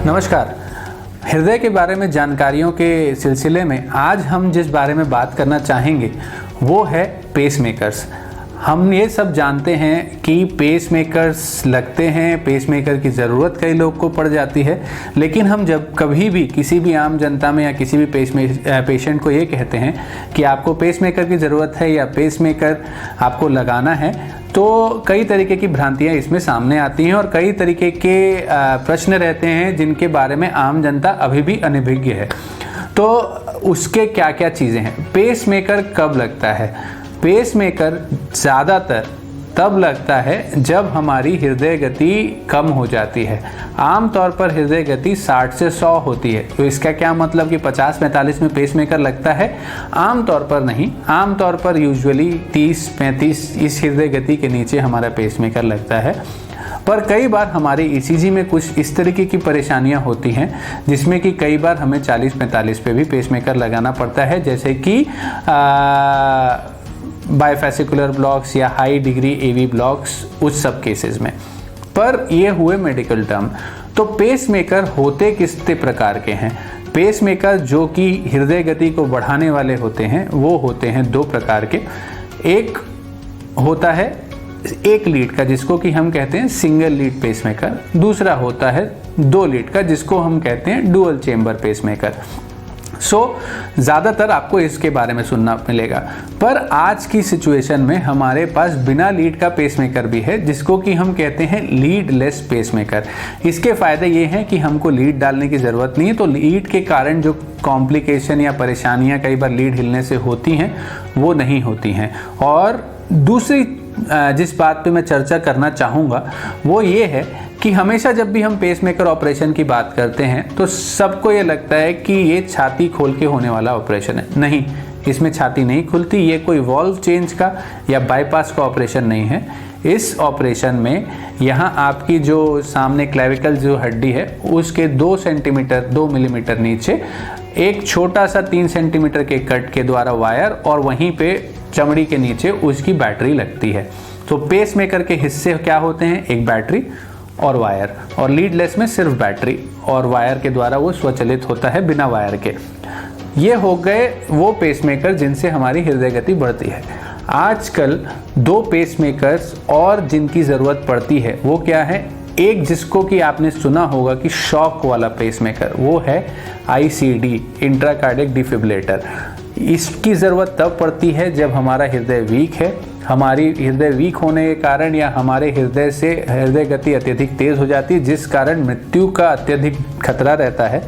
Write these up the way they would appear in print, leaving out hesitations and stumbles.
नमस्कार। हृदय के बारे में जानकारियों के सिलसिले में आज हम जिस बारे में बात करना चाहेंगे वो है पेसमेकर्स। हम ये सब जानते हैं कि पेसमेकर्स लगते हैं, पेसमेकर की ज़रूरत कई लोग को पड़ जाती है, लेकिन हम जब कभी भी किसी भी आम जनता में या किसी भी पेशेंट को ये कहते हैं कि आपको पेसमेकर की ज़रूरत है या पेसमेकर आपको लगाना है, तो कई तरीके की भ्रांतियां इसमें सामने आती हैं और कई तरीके के प्रश्न रहते हैं जिनके बारे में आम जनता अभी भी अनभिज्ञ है। तो उसके क्या क्या चीज़ें हैं? पेसमेकर कब लगता है? पेसमेकर ज़्यादातर तब लगता है जब हमारी हृदय गति कम हो जाती है। आमतौर पर हृदय गति 60 से 100 होती है। तो इसका क्या मतलब कि 50-45 में पेसमेकर लगता है? आमतौर पर नहीं, आमतौर पर यूजुअली 30-35 इस हृदय गति के नीचे हमारा पेसमेकर लगता है। पर कई बार हमारे ईसीजी में कुछ इस तरीके की परेशानियां होती हैं जिसमें कि कई बार हमें 40-45 पे भी पेसमेकर लगाना पड़ता है, जैसे कि बायफेसिकुलर ब्लॉक्स या हाई डिग्री एवी ब्लॉक्स, उस सब केसेस में। पर ये हुए मेडिकल टर्म। तो पेसमेकर होते किस प्रकार के हैं? पेसमेकर जो कि हृदय गति को बढ़ाने वाले होते हैं वो होते हैं दो प्रकार के। एक होता है एक लीड का जिसको कि हम कहते हैं सिंगल लीड पेसमेकर, दूसरा होता है 2 लीड का जिसको हम कहते हैं डुअल चेंबर पेसमेकर। ज़्यादातर आपको इसके बारे में सुनना मिलेगा। पर आज की सिचुएशन में हमारे पास बिना लीड का पेसमेकर भी है जिसको कि हम कहते हैं लीडलेस पेसमेकर। इसके फ़ायदे ये हैं कि हमको लीड डालने की ज़रूरत नहीं है, तो लीड के कारण जो कॉम्प्लिकेशन या परेशानियां कई बार लीड हिलने से होती हैं वो नहीं होती हैं। और दूसरी जिस बात पे मैं चर्चा करना चाहूँगा वो ये है कि हमेशा जब भी हम पेसमेकर ऑपरेशन की बात करते हैं तो सबको ये लगता है कि ये छाती खोल के होने वाला ऑपरेशन है। नहीं, इसमें छाती नहीं खुलती। ये कोई वॉल्व चेंज का या बाईपास का ऑपरेशन नहीं है। इस ऑपरेशन में यहाँ आपकी जो सामने क्लेविकल जो हड्डी है उसके 2 सेंटीमीटर 2 मिलीमीटर नीचे एक छोटा सा 3 सेंटीमीटर के कट के द्वारा वायर और वहीं पे चमड़ी के नीचे उसकी बैटरी लगती है। तो पेसमेकर के हिस्से क्या होते हैं? एक बैटरी और वायर, और लीडलेस में सिर्फ बैटरी और वायर के द्वारा वो स्वचालित होता है बिना वायर के। ये हो गए वो पेसमेकर जिनसे हमारी हृदय गति बढ़ती है। आजकल 2 पेसमेकर्स और जिनकी ज़रूरत पड़ती है वो क्या है? एक जिसको कि आपने सुना होगा कि शॉक वाला पेसमेकर, वो है ICD, इंट्राकार्डिक डिफिब्रिलेटर। इसकी ज़रूरत तब पड़ती है जब हमारा हृदय वीक है। हमारी हृदय वीक होने के कारण या हमारे हृदय से हृदय गति अत्यधिक तेज़ हो जाती है जिस कारण मृत्यु का अत्यधिक खतरा रहता है,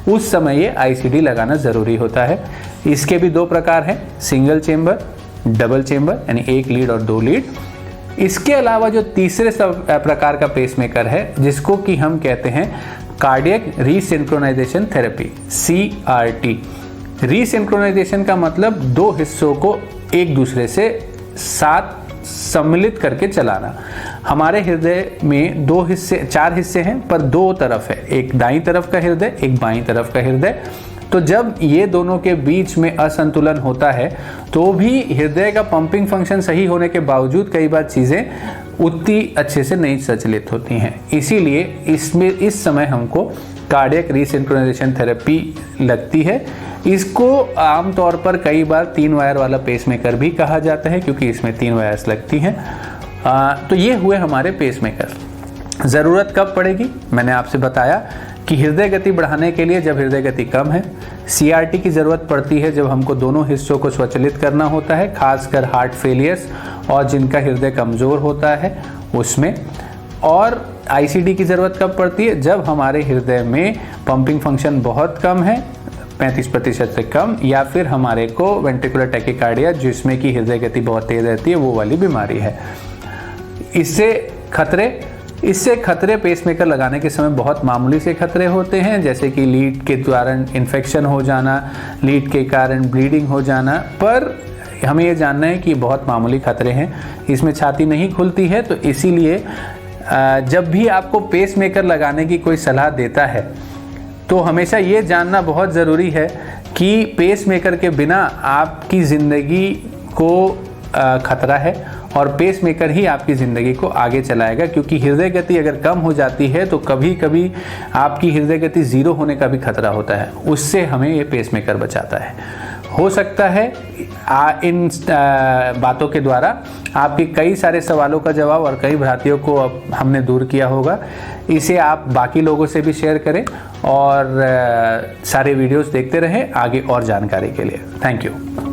उस समय ये ICD लगाना ज़रूरी होता है। इसके भी 2 प्रकार हैं, सिंगल चेंबर, डबल चेंबर, यानी 1 लीड और 2 लीड। इसके अलावा जो तीसरे प्रकार का पेसमेकर है जिसको कि हम कहते हैं कार्डियक रीसिंक्रोनाइजेशन थेरेपी, CRT। रीसिंक्रोनाइजेशन का मतलब 2 हिस्सों को एक दूसरे से साथ सम्मिलित करके चलाना। हमारे हृदय में 4 हिस्से हैं पर 2 तरफ है, एक दाईं तरफ का हृदय, एक बाईं तरफ का हृदय। तो जब ये दोनों के बीच में असंतुलन होता है तो भी हृदय का पंपिंग फंक्शन सही होने के बावजूद कई बार चीज़ें उतनी अच्छे से नहीं संचालित होती हैं। इसीलिए इसमें इस समय हमको कार्डियक रीसिंक्रोनाइजेशन थेरेपी लगती है। इसको आमतौर पर कई बार 3 वायर वाला पेसमेकर भी कहा जाता है क्योंकि इसमें 3 वायर्स लगती हैं। तो ये हुए हमारे पेसमेकर। ज़रूरत कब पड़ेगी? मैंने आपसे बताया कि हृदय गति बढ़ाने के लिए जब हृदय गति कम है। CRT की ज़रूरत पड़ती है जब हमको दोनों हिस्सों को स्वचालित करना होता है, खासकर हार्ट फेलियर्स और जिनका हृदय कमज़ोर होता है उसमें। और ICD की ज़रूरत कब पड़ती है? जब हमारे हृदय में पंपिंग फंक्शन बहुत कम है, 35% से कम, या फिर हमारे को वेंट्रिकुलर टैकीकार्डिया जिसमें कि हृदय गति बहुत तेज़ रहती है वो वाली बीमारी है। इससे खतरे पेसमेकर लगाने के समय बहुत मामूली से खतरे होते हैं, जैसे कि लीड के द्वारा इन्फेक्शन हो जाना, लीड के कारण ब्लीडिंग हो जाना। पर हमें ये जानना है कि बहुत मामूली खतरे हैं, इसमें छाती नहीं खुलती है। तो इसीलिए जब भी आपको पेसमेकर लगाने की कोई सलाह देता है तो हमेशा ये जानना बहुत ज़रूरी है कि पेसमेकर के बिना आपकी ज़िंदगी को खतरा है और पेसमेकर ही आपकी ज़िंदगी को आगे चलाएगा, क्योंकि हृदय गति अगर कम हो जाती है तो कभी कभी आपकी हृदय गति 0 होने का भी खतरा होता है, उससे हमें ये पेसमेकर बचाता है। हो सकता है इन बातों के द्वारा आपके कई सारे सवालों का जवाब और कई भ्रांतियों को अब हमने दूर किया होगा। इसे आप बाकी लोगों से भी शेयर करें और सारे वीडियोस देखते रहें आगे और जानकारी के लिए। Thank you.